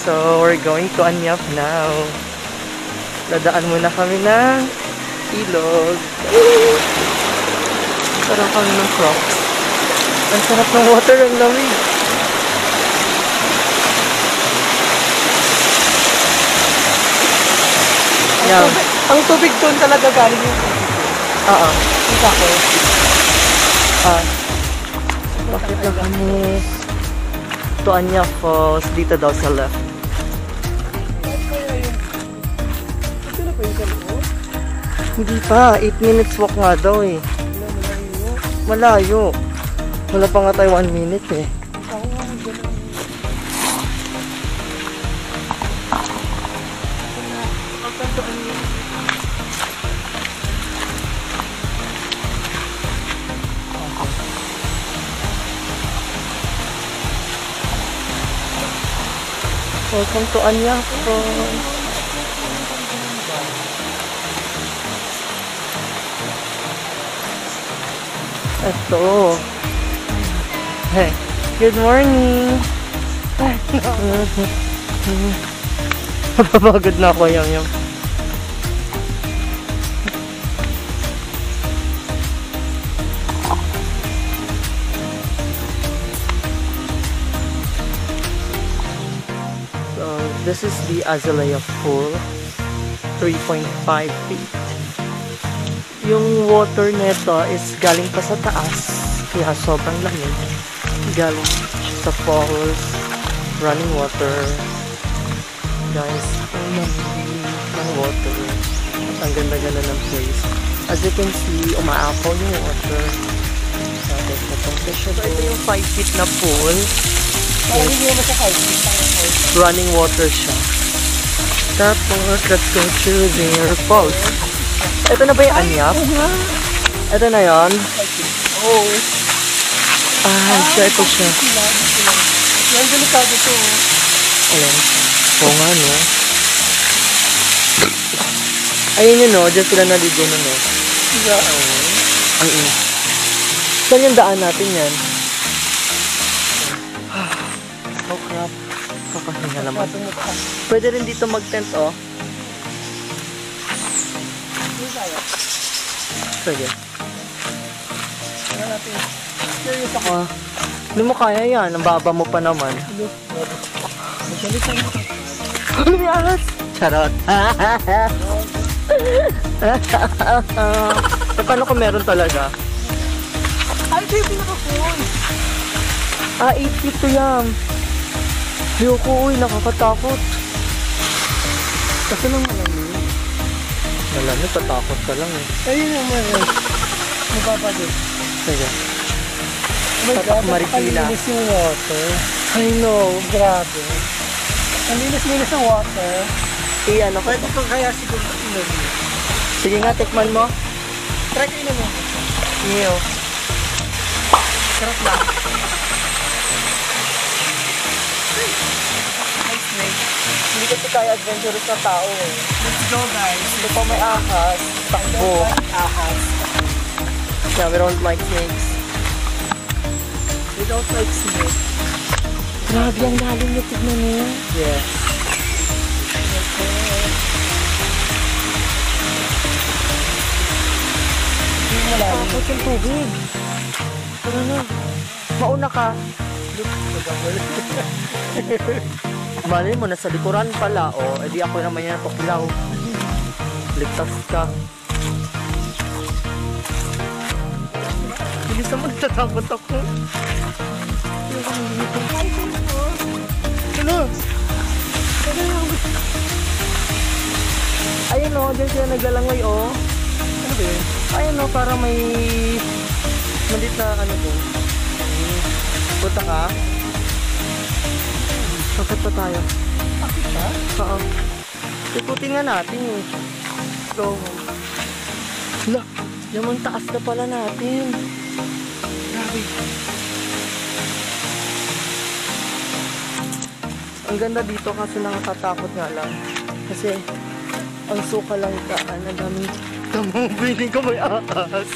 So, we're going to Anyap now. Dadaan muna kami ng ilog. Parang kami ng crocs. Ang sarap ng water, ang lamig. Yan. Ang tubig doon talaga galing yung tubig. Oo. Isa ko. Bakit na kami to Anyap Falls dito daw sa left. Ito na pa yung kalito? Hindi pa, 8 minutes walk nga daw eh. Malayo. Wala pa nga tayo 1 minute eh. Ako nga mag-gano'n. Welcome to Anyap Falls. Ito. Hey, good morning. Napapagod na ako, Yam Yam. So, this is the Azalea Pool. 3.5 feet. Yung water nito is galing pa sa taas. Kaya sobrang lamig. Galing sa falls. Running water. Guys, ang lamig ng water. At ang ganda-ganda ng place. As you can see, umaapaw yung water. So, ito yung 5 feet na pool. Parang hindi naman sa kahit. Running water siya. Tapos, let's go to their falls. Ito na ba yung Anyap? Ito na yon. Oo. Siya, ito siya. Yan, delikado to. Ayan. Oo nga, no? Ayun yun, no? Diyan sila naligo na, no? Ang init. Saan yung daan natin yan? Oh, crap. Kakahinga naman. Pwede rin dito mag-tent, oh. Sige. Tingnan natin. Serious ako. Hindi mo kaya yan. Ang baba mo pa naman. Magsalit lang. Ano yung alas? Charot. Paano kung meron talaga? Ay, ito yung pinaka-phone. 8 feet to yan. Ayoko, uy. Nakakatakot. Kasi nang malamig. Malamig, patakot ka lang eh. Ayun yung meron. Mababa din. Sige. Oh my God, Marikina. nakakalinis yung water. I know. Grabe. Ang linis-linis ng water. Ano ka? Pwede ko kaya siguro inom. Sige nga, tikman mo. Try ko inom mo. Iyo. Sarap lang. Nice snake. Hindi kasi kaya adventurous na tao eh. Let's go guys. Ito pa may ahas. Takbo. Ahas. Yeah, we don't like snakes. We don't like snake. Grabe ang lalim niya, tignan niyo. Yes. Takot yung tubig. Ano na? Mauna ka. Malay mo, nasa likuran pala. O, edi ako naman yan pakilaw. Ligtas ka. Bilis naman, natatakot ako. Ano? Ayun o, dyan sila naglalangoy o. Ano ba yun? Ayun o, parang may malit na ano po. Punta ka? Bakit pa tayo? Bakit ba? Oo. Ikutin nga natin eh. So, hala, yung taas na pala natin. Grabe. Ang ganda dito kasi nakakatakot nga lang. Kasi, ang suka lang daan. Ang daming tamang piling ko may ahas.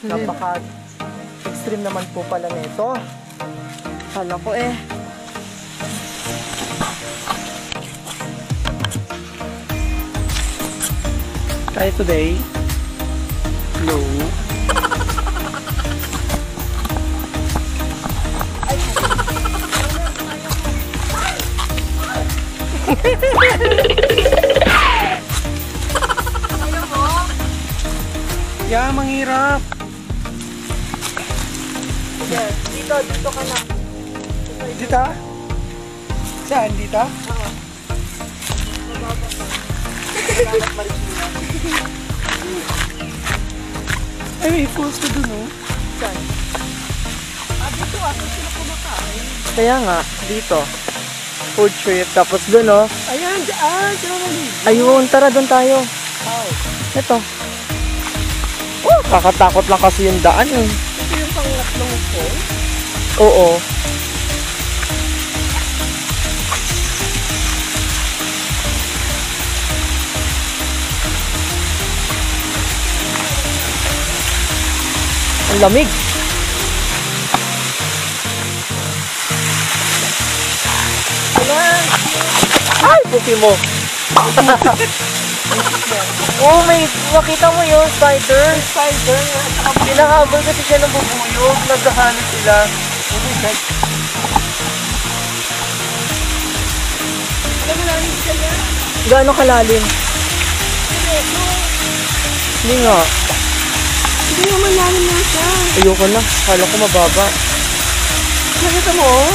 Napaka-extreme naman po pala nito. Kala ko tayo today. No. Yeah, manghirap. Dito ka na. Dito? Saan? Dito? Oo. Ay, may falls ka dun, oh. Saan? Dito sila kumakain. Kaya nga, dito. Food trip. Tapos dun, oh. Ayan, sila maligo. Ayun, tara dun tayo. How? Ito. Oh, kakatakot lang kasi yung daan, eh. Ito yung pangatlong falls? Oo. Ang lamig. Ay, puki mo. Oh, makita mo yun, spider. Spider. Pinahabol kasi siya ng bubuyog. Nagkahalo sila. Oh my God. Alam mo lang yung kanya? Gaano kalalim? Hindi nga. Hindi naman namin na siya. Ayoko na. Kala ko mababa. Nakita mo, oh?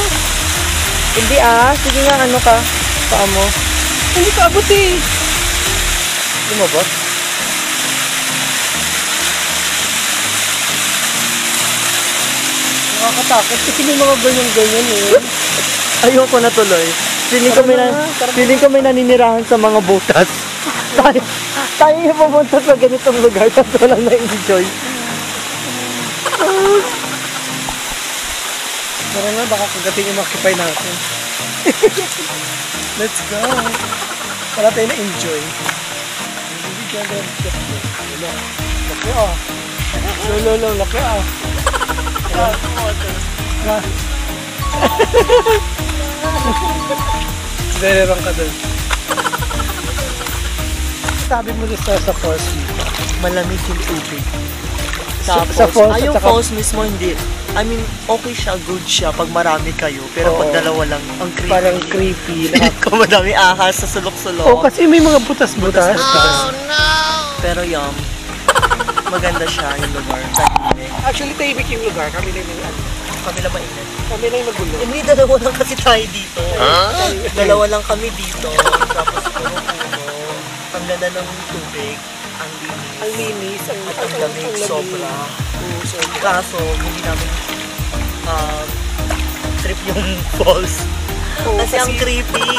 Hindi sige nga, ano ka? Paa mo? Hindi ka abot eh. Lumabot? Nakakatakot kasi may mga ganyan-ganyan eh. Ayoko na tuloy. Feeling ko may naninirahan sa mga butas. tayo yung pumunta sa ganitong lugar tapos walang na-enjoy. Tara nga, baka kagating yung makipay natin. Let's go. Para tayo na-enjoy. Hindi ka na laki ah. Lolo, laki ah. Dererang ka dun. Sabi mo sa falls dito. Malamig yung tubig. Sa Tapos, falls at yung saka- falls mismo hindi. I mean, okay siya, good siya pag marami kayo. Pero pag Oo. dalawa lang, ang creepy. Parang creepy. Kung madami ahas sa sulok-sulok. Oh, kasi may mga butas-butas. Pero maganda siya yung lugar. Tahimik. Actually, tahimik yung lugar. Kami lang yung Kami lang mainit. Kami lang yung magulo. Hindi, dalawa lang kasi tayo dito. Dalawa lang kami dito. Tapos puro-puro. Ang ganda ng tubig. Ang linis. Ang linis. At ang lamig, sobra. Oo, sobra. Kaso, hindi namin trip yung falls. Oo, Kasi ang creepy.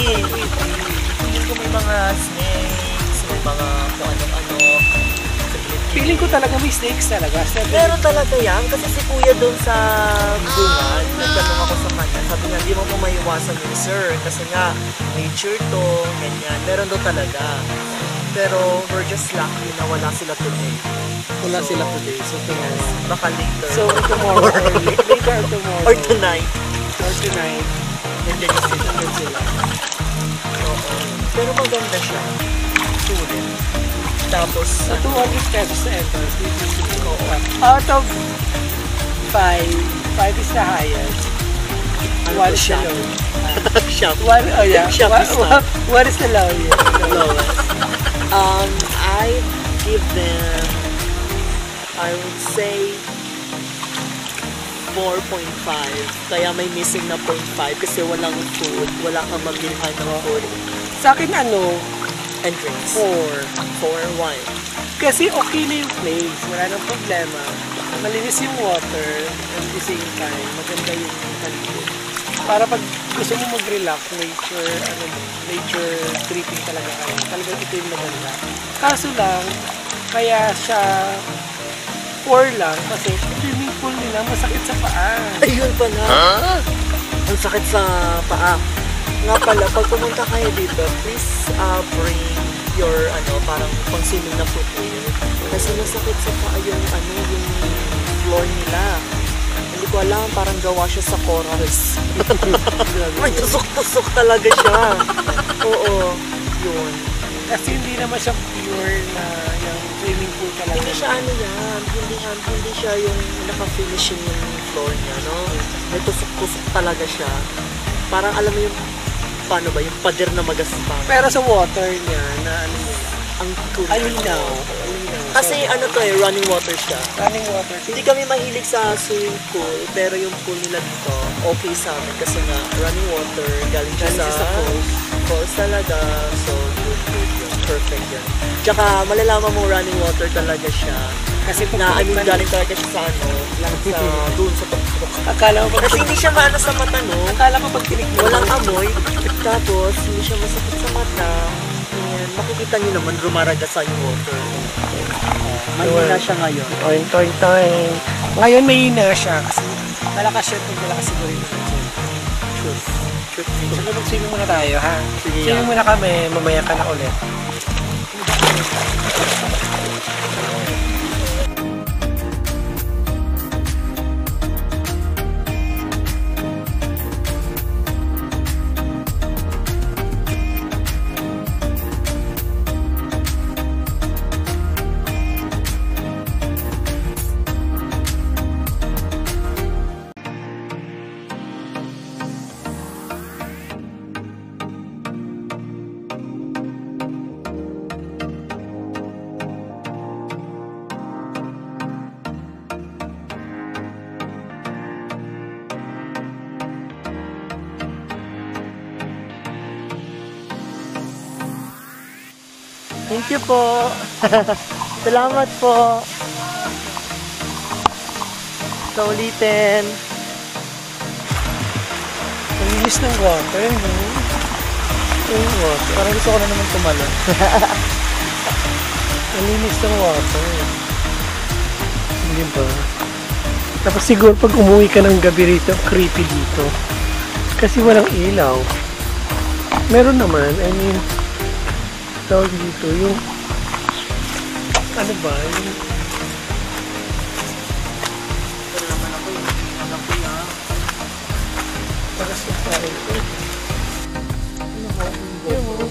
Feeling ko may mga snakes, may mga kung ano-ano. Feeling ko talaga may snakes talaga. Meron talaga yan. Kasi si kuya doon sa bungad, nagtanong ako sa kanya. Sabi nga, di mo po maiwasan yun, sir. Kasi nga, nature to, ganyan. Meron doon talaga. Pero we're just lucky na wala sila today. Wala sila today. So, tomorrow. Baka later. So, tomorrow or later or tomorrow. Or tonight. Or tonight. Nandiyan yung sila. Nandun sila. Oo. Pero maganda siya. Sulit. Tapos, So, 200 pesos na entrance. Oo. Out of 5 is the highest. Ano One to, is the shop? lowest. Shop. Oh yeah. Shop is What is the lowest? Lowest. I give them, I would say, 4.5. Kaya may missing na 0.5 kasi walang food. Wala kang mabilhan ng food Sa akin ano, and drinks. 4. 4-1. Kasi okay na yung place. Wala nang problema. Malinis yung water. At the same time, maganda yung paligid. Para pag gusto mo mag-relax, nature tripping talaga kayo. Talagang ito yung maganda. Kaso lang, kaya siya 4 lang kasi swimming pool nila masakit sa paa. Ayun pala. Ang sakit sa paa. Nga pala, pag pumunta kayo dito, please bring your parang pang-swimming na footwear. Kasi masakit sa paa yung yung floor nila. Hindi ko alam, parang gawa siya sa corals. May tusok-tusok talaga siya. Oo, yun. Kasi hindi naman siya pure na yung pool talaga. Hindi siya ano yan, hindi siya yung naka-finishing yung floor niya, no? May tusok-tusok talaga siya. Parang alam mo yung, paano ba, yung pader na magaspang. Pero sa water niya, na ano mo, Ang cool. alinaw. Kasi ano to eh, running water siya. Running water. Hindi kami mahilig sa swimming pool, pero yung pool nila dito, okay sa amin kasi nga running water, galing siya Galing sa sa falls. falls talaga. So, good yun. Perfect yun. Tsaka, malalaman mo running water talaga siya. Kasi pag Na, I mean, tinikman- galing talaga siya sa ano, lang sa doon sa tuktok. akala mo pag Kasi hindi siya maano sa mata, no? akala mo pag tinikman. Walang amoy. Tapos, hindi siya masakit sa mata. And makikita niyo naman, rumaragasan yung water. Mahina siya ngayon. Toing. Ngayon may hina siya kasi malakas siya pag malakas siguro yung oxygen. Truth. So mag-swimming muna tayo ha. Sige, Swimming muna kami, mamaya ka na ulit. Thank you po. Salamat po. Sa ulitin. Ang linis ng water, no? Yung water. Parang gusto ko na naman tumalon. Ang linis ng water. Hindi ba? Tapos siguro pag umuwi ka ng gabi rito, creepy dito. Kasi walang ilaw. Meron naman, I mean, tawag dito, yung, ano ba, yung, para sa tayo ko. Ano ba?